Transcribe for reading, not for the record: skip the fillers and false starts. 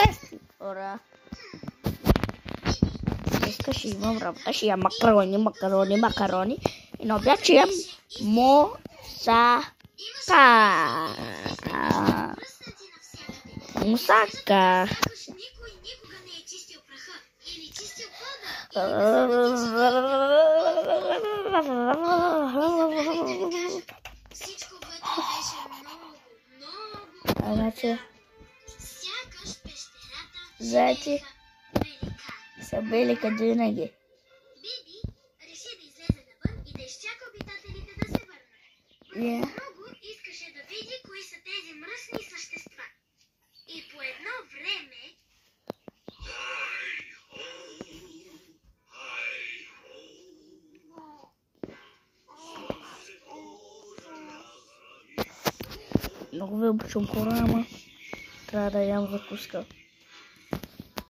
Здрасти, хора! Днеска ще имам работа, ще ям макарони. И на обяд ще ям мусака. Значи, зайци са бели като винаги. Биби реши да излезе навън и да изчака обитателите да се върнат. Много искаше да види кои са тези мръсни същества. И по едно време... Много ви обичам, хора, ама трябва да ям закуска.